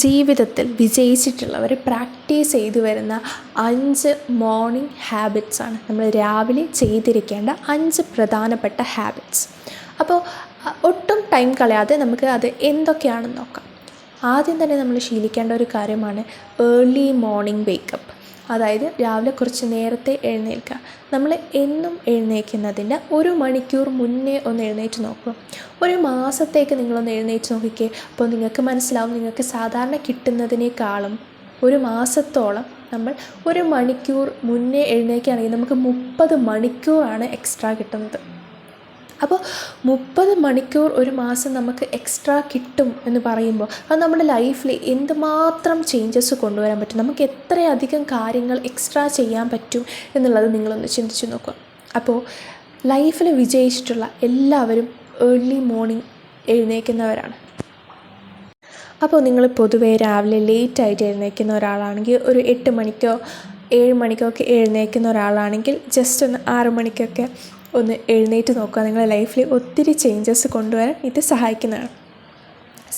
ജീവിതത്തിൽ വിജയിച്ചിട്ടുള്ളവർ പ്രാക്ടീസ് ചെയ്തു വരുന്ന 5 മോർണിംഗ് ഹാബിറ്റ്സാണ് നമ്മൾ രാവിലെ ചെയ്തിരിക്കേണ്ട 5 പ്രധാനപ്പെട്ട ഹാബിറ്റ്സ്. അപ്പോൾ ഒട്ടും ടൈം കളയാതെ നമുക്ക് അത് എന്തൊക്കെയാണെന്ന് നോക്കാം. ആദ്യം തന്നെ നമ്മൾ ശീലിക്കേണ്ട ഒരു കാര്യമാണ് ഏർലി മോർണിംഗ് വേക്കപ്പ്. അതായത് രാവിലെ കുറച്ച് നേരത്തെ എഴുന്നേൽക്കുക. നമ്മൾ എന്നും എഴുന്നേൽക്കുന്നതിൻ്റെ 1 മണിക്കൂർ മുന്നേ ഒന്ന് എഴുന്നേറ്റ് നോക്കുക. ഒരു മാസത്തേക്ക് നിങ്ങളൊന്ന് എഴുന്നേറ്റ് നോക്കിക്കേ. അപ്പോൾ നിങ്ങൾക്ക് മനസ്സിലാവും, നിങ്ങൾക്ക് സാധാരണ കിട്ടുന്നതിനേക്കാളും 1 മാസത്തോളം നമ്മൾ 1 മണിക്കൂർ മുന്നേ എഴുന്നേൽക്കുകയാണെങ്കിൽ നമുക്ക് 30 മണിക്കൂറാണ് എക്സ്ട്രാ കിട്ടുന്നത്. അപ്പോൾ 30 മണിക്കൂർ ഒരു മാസം നമുക്ക് എക്സ്ട്രാ കിട്ടും എന്ന് പറയുമ്പോൾ അത് നമ്മുടെ ലൈഫിൽ എന്തുമാത്രം ചേഞ്ചസ് കൊണ്ടുവരാൻ പറ്റും, നമുക്ക് എത്രയധികം കാര്യങ്ങൾ എക്സ്ട്രാ ചെയ്യാൻ പറ്റും എന്നുള്ളത് നിങ്ങളൊന്ന് ചിന്തിച്ച് നോക്കുക. അപ്പോൾ ലൈഫിൽ വിജയിച്ചിട്ടുള്ള എല്ലാവരും ഏർലി മോർണിംഗ് എഴുന്നേൽക്കുന്നവരാണ്. അപ്പോൾ നിങ്ങൾ പൊതുവേ രാവിലെ ലേറ്റായിട്ട് എഴുന്നേൽക്കുന്ന ഒരാളാണെങ്കിൽ, ഒരു 8 മണിക്കോ 7 മണിക്കോ ഒക്കെ എഴുന്നേൽക്കുന്ന ഒരാളാണെങ്കിൽ ജസ്റ്റ് ഒന്ന് 6 മണിക്കൊക്കെ ഒന്ന് എഴുന്നേറ്റ് നോക്കുക. നിങ്ങളുടെ ലൈഫിൽ ഒത്തിരി ചേഞ്ചസ് കൊണ്ടുവരാൻ ഇത് സഹായിക്കുന്നതാണ്.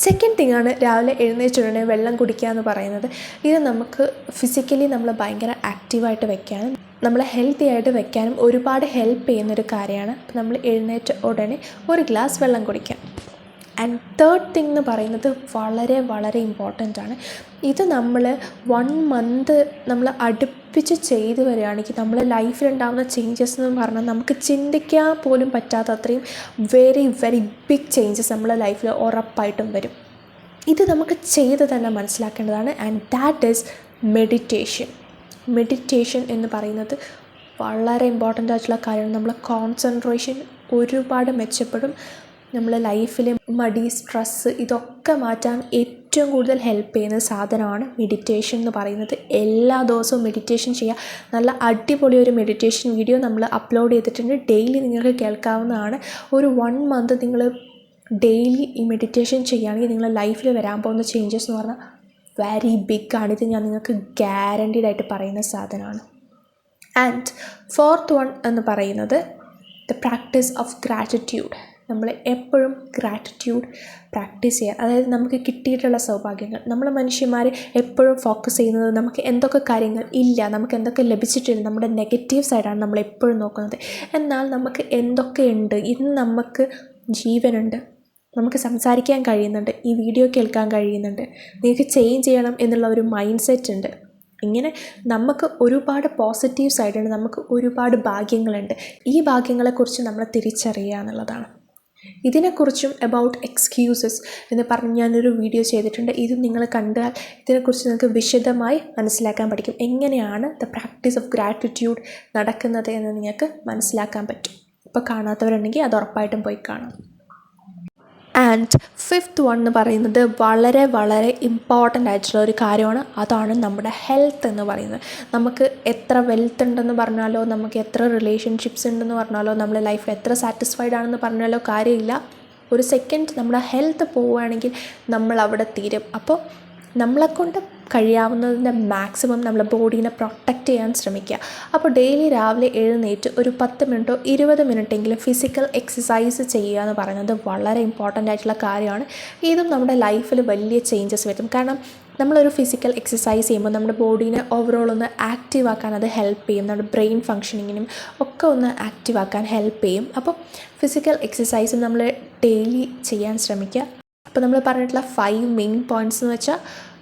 സെക്കൻഡ് തിങ്ങാണ് രാവിലെ എഴുന്നേറ്റുടനെ വെള്ളം കുടിക്കുക എന്ന് പറയുന്നത്. ഇത് നമുക്ക് ഫിസിക്കലി നമ്മൾ ഭയങ്കര ആക്റ്റീവായിട്ട് വെക്കാനും നമ്മളെ ഹെൽത്തി ആയിട്ട് വെക്കാനും ഒരുപാട് ഹെൽപ്പ് ചെയ്യുന്നൊരു കാര്യമാണ്. അപ്പോൾ നമ്മൾ എഴുന്നേറ്റ ഉടനെ 1 ഗ്ലാസ് വെള്ളം കുടിക്കാം. ആൻഡ് തേർഡ് തിങ് എന്ന് പറയുന്നത് വളരെ വളരെ ഇമ്പോർട്ടൻ്റ് ആണ്. ഇത് നമ്മൾ 1 മന്ത് നമ്മൾ അടുപ്പിച്ച് ചെയ്തു വരികയാണെങ്കിൽ നമ്മളെ ലൈഫിലുണ്ടാകുന്ന ചേഞ്ചസ് എന്ന് പറഞ്ഞാൽ നമുക്ക് ചിന്തിക്കാൻ പോലും പറ്റാത്ത അത്രയും വെരി വെരി ബിഗ് ചേഞ്ചസ് നമ്മളെ ലൈഫിൽ ഉറപ്പായിട്ടും വരും. ഇത് നമുക്ക് ചെയ്ത് തന്നെ മനസ്സിലാക്കേണ്ടതാണ്. And that is meditation. Meditation എന്ന് പറയുന്നത് വളരെ ഇമ്പോർട്ടൻ്റ് ആയിട്ടുള്ള കാര്യമാണ്. നമ്മളെ കോൺസെൻട്രേഷൻ ഒരുപാട് മെച്ചപ്പെടും. നമ്മളെ ലൈഫിലെ മടി, സ്ട്രെസ്സ് ഇതൊക്കെ മാറ്റാൻ ഏറ്റവും കൂടുതൽ ഹെൽപ്പ് ചെയ്യുന്ന സാധനമാണ് മെഡിറ്റേഷൻ എന്ന് പറയുന്നത്. എല്ലാ ദിവസവും മെഡിറ്റേഷൻ ചെയ്യുക. നല്ല അടിപൊളി ഒരു മെഡിറ്റേഷൻ വീഡിയോ നമ്മൾ അപ്ലോഡ് ചെയ്തിട്ടുണ്ട്. ഡെയിലി നിങ്ങൾക്ക് കേൾക്കാവുന്നതാണ്. ഒരു 1 മന്ത് നിങ്ങൾ ഡെയിലി ഈ മെഡിറ്റേഷൻ ചെയ്യുകയാണെങ്കിൽ നിങ്ങളുടെ ലൈഫിൽ വരാൻ പോകുന്ന ചേഞ്ചസ് എന്ന് പറഞ്ഞാൽ വെരി ബിഗ് ആണ്. ഇത് ഞാൻ നിങ്ങൾക്ക് ഗ്യാരണ്ടീഡ് ആയിട്ട് പറയുന്ന സാധനമാണ്. ആൻഡ് ഫോർത്ത് വൺ എന്ന് പറയുന്നത് ദ പ്രാക്ടീസ് ഓഫ് ഗ്രാറ്റിറ്റ്യൂഡ്. നമ്മൾ എപ്പോഴും ഗ്രാറ്റിറ്റ്യൂഡ് പ്രാക്ടീസ് ചെയ്യുക. അതായത് നമുക്ക് കിട്ടിയിട്ടുള്ള സൗഭാഗ്യങ്ങൾ, നമ്മൾ മനുഷ്യന്മാർ എപ്പോഴും ഫോക്കസ് ചെയ്യുന്നത് നമുക്ക് എന്തൊക്കെ കാര്യങ്ങൾ ഇല്ല, നമുക്ക് എന്തൊക്കെ ലഭിച്ചിട്ടില്ല, നമ്മുടെ നെഗറ്റീവ് സൈഡാണ് നമ്മൾ എപ്പോഴും നോക്കുന്നത്. എന്നാൽ നമുക്ക് എന്തൊക്കെയുണ്ട്, ഇന്ന് നമുക്ക് ജീവനുണ്ട്, നമുക്ക് സംസാരിക്കാൻ കഴിയുന്നുണ്ട്, ഈ വീഡിയോ കേൾക്കാൻ കഴിയുന്നുണ്ട്, നിങ്ങൾക്ക് ചേഞ്ച് ചെയ്യണം എന്നുള്ള ഒരു മൈൻഡ് സെറ്റ് ഉണ്ട്. ഇങ്ങനെ നമുക്ക് ഒരുപാട് പോസിറ്റീവ് സൈഡുണ്ട്, നമുക്ക് ഒരുപാട് ഭാഗ്യങ്ങളുണ്ട്. ഈ ഭാഗ്യങ്ങളെക്കുറിച്ച് നമ്മൾ തിരിച്ചറിയുക എന്നുള്ളതാണ്. ഇതിനെക്കുറിച്ചും അബൌട്ട് എക്സ്ക്യൂസസ് എന്ന് പറഞ്ഞ് ഞാനൊരു വീഡിയോ ചെയ്തിട്ടുണ്ട്. ഇത് നിങ്ങൾ കണ്ടാൽ ഇതിനെക്കുറിച്ച് നിങ്ങൾക്ക് വിശദമായി മനസ്സിലാക്കാൻ പഠിക്കും. എങ്ങനെയാണ് ദ പ്രാക്ടീസ് ഓഫ് ഗ്രാറ്റിറ്റ്യൂഡ് നടക്കുന്നത് എന്ന് നിങ്ങൾക്ക് മനസ്സിലാക്കാൻ പറ്റും. ഇപ്പോൾ കാണാത്തവരുണ്ടെങ്കിൽ അത് ഉറപ്പായിട്ടും പോയി കാണാം. ആൻഡ് ഫിഫ്ത്ത് വൺ എന്ന് പറയുന്നത് വളരെ വളരെ ഇമ്പോർട്ടൻ്റ് ആയിട്ടുള്ള ഒരു കാര്യമാണ്. അതാണ് നമ്മുടെ ഹെൽത്ത് എന്ന് പറയുന്നത്. നമുക്ക് എത്ര വെൽത്ത് ഉണ്ടെന്ന് പറഞ്ഞാലോ, നമുക്ക് എത്ര റിലേഷൻഷിപ്സ് ഉണ്ടെന്ന് പറഞ്ഞാലോ, നമ്മുടെ ലൈഫിൽ എത്ര സാറ്റിസ്ഫൈഡ് ആണെന്ന് പറഞ്ഞാലോ കാര്യമില്ല. ഒരു സെക്കൻഡ് നമ്മുടെ ഹെൽത്ത് പോവുകയാണെങ്കിൽ നമ്മൾ അവിടെ തീരും. അപ്പോൾ നമ്മളെക്കൊണ്ട് കഴിയാവുന്നതിൻ്റെ മാക്സിമം നമ്മളെ ബോഡീനെ പ്രൊട്ടക്റ്റ് ചെയ്യാൻ ശ്രമിക്കുക. അപ്പോൾ ഡെയിലി രാവിലെ എഴുന്നേറ്റ് ഒരു 10 മിനിറ്റോ 20 മിനിറ്റെങ്കിലും ഫിസിക്കൽ എക്സസൈസ് ചെയ്യുക എന്ന് പറയുന്നത് വളരെ ഇമ്പോർട്ടൻ്റ് ആയിട്ടുള്ള കാര്യമാണ്. ഇതും നമ്മുടെ ലൈഫിൽ വലിയ ചേഞ്ചസ് വരും. കാരണം നമ്മളൊരു ഫിസിക്കൽ എക്സസൈസ് ചെയ്യുമ്പോൾ നമ്മുടെ ബോഡീനെ ഓവറോൾ ഒന്ന് ആക്റ്റീവ് ആക്കാൻ അത് ഹെൽപ്പ് ചെയ്യും. നമ്മുടെ ബ്രെയിൻ ഫങ്ഷനിങ്ങിനും ഒക്കെ ഒന്ന് ആക്റ്റീവ് ആക്കാൻ ഹെൽപ്പ് ചെയ്യും. അപ്പോൾ ഫിസിക്കൽ എക്സസൈസ് നമ്മൾ ഡെയിലി ചെയ്യാൻ ശ്രമിക്കുക. അപ്പോൾ നമ്മൾ പറഞ്ഞിട്ടുള്ള 5 മെയിൻ പോയിൻറ്റ്സ് എന്ന് വെച്ചാൽ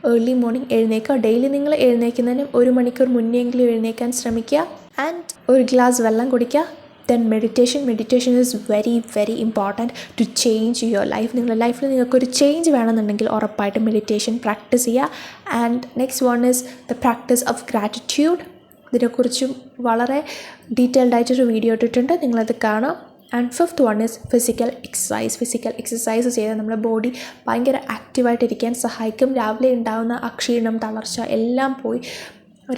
ഏർലി മോർണിംഗ് എഴുന്നേൽക്കുക. ഡെയിലി നിങ്ങൾ എഴുന്നേൽക്കുന്നതിന് 1 മണിക്കൂർ മുന്നെങ്കിലും എഴുന്നേൽക്കാൻ ശ്രമിക്കുക. ആൻഡ് 1 ഗ്ലാസ് വെള്ളം കുടിക്കുക. Then meditation is very very important to change your life. നിങ്ങളുടെ ലൈഫിൽ നിങ്ങൾക്കൊരു ചേഞ്ച് വേണമെന്നുണ്ടെങ്കിൽ ഉറപ്പായിട്ടും മെഡിറ്റേഷൻ പ്രാക്ടീസ് ചെയ്യുക. And next one is the practice of gratitude. ഇതിനെക്കുറിച്ചും വളരെ ഡീറ്റെയിൽഡ് ആയിട്ടൊരു വീഡിയോ ഇട്ടിട്ടുണ്ട്, നിങ്ങളത് കാണാം. And fifth one is physical exercise ചെയ്താൽ നമ്മുടെ ബോഡി ഭയങ്കര ആക്റ്റീവായിട്ടിരിക്കാൻ സഹായിക്കും. രാവിലെ ഉണ്ടാകുന്ന ക്ഷീണം, തളർച്ച എല്ലാം പോയി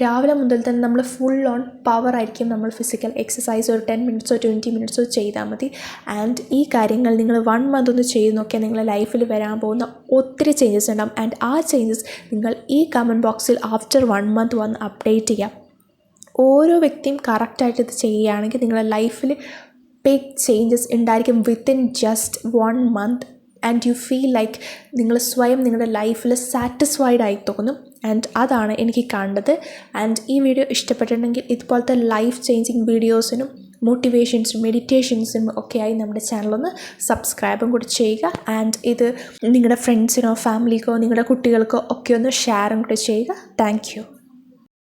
രാവിലെ മുതൽ തന്നെ നമ്മൾ ഫുൾ ഓൺ പവർ ആയിരിക്കും. നമ്മൾ ഫിസിക്കൽ എക്സസൈസ് ഒരു 10 മിനിറ്റ്സോ 20 മിനിറ്റ്സോ ചെയ്താൽ മതി. ആൻഡ് ഈ കാര്യങ്ങൾ നിങ്ങൾ 1 മന്ത് ഒന്ന് ചെയ്ത് നോക്കിയാൽ നിങ്ങളുടെ ലൈഫിൽ വരാൻ പോകുന്ന ഒത്തിരി ചേഞ്ചസ് ഉണ്ടാകും. ആൻഡ് ആ ചേഞ്ചസ് നിങ്ങൾ ഈ കമൻറ്റ് ബോക്സിൽ ആഫ്റ്റർ 1 മന്ത് വന്ന് അപ്ഡേറ്റ് ചെയ്യാം. ഓരോ വ്യക്തിയും കറക്റ്റായിട്ട് ഇത് ചെയ്യുകയാണെങ്കിൽ നിങ്ങളുടെ ലൈഫിൽ ബിഗ് ചേഞ്ചസ് ഉണ്ടായിരിക്കും within just 1 month. And you feel like നിങ്ങൾ സ്വയം നിങ്ങളുടെ ലൈഫിൽ സാറ്റിസ്ഫൈഡ് ആയി തോന്നും. ആൻഡ് അതാണ് എനിക്ക് കാണേണ്ടത്. ആൻഡ് ഈ വീഡിയോ ഇഷ്ടപ്പെട്ടിട്ടുണ്ടെങ്കിൽ ഇതുപോലത്തെ ലൈഫ് ചേഞ്ചിങ് വീഡിയോസിനും മോട്ടിവേഷൻസും മെഡിറ്റേഷൻസും ഒക്കെയായി നമ്മുടെ ചാനലൊന്ന് സബ്സ്ക്രൈബും കൂടി ചെയ്യുക. ആൻഡ് ഇത് നിങ്ങളുടെ ഫ്രണ്ട്സിനോ ഫാമിലിക്കോ നിങ്ങളുടെ കുട്ടികൾക്കോ ഒക്കെ ഒന്ന് ഷെയറും കൂടി ചെയ്യുക. Thank you.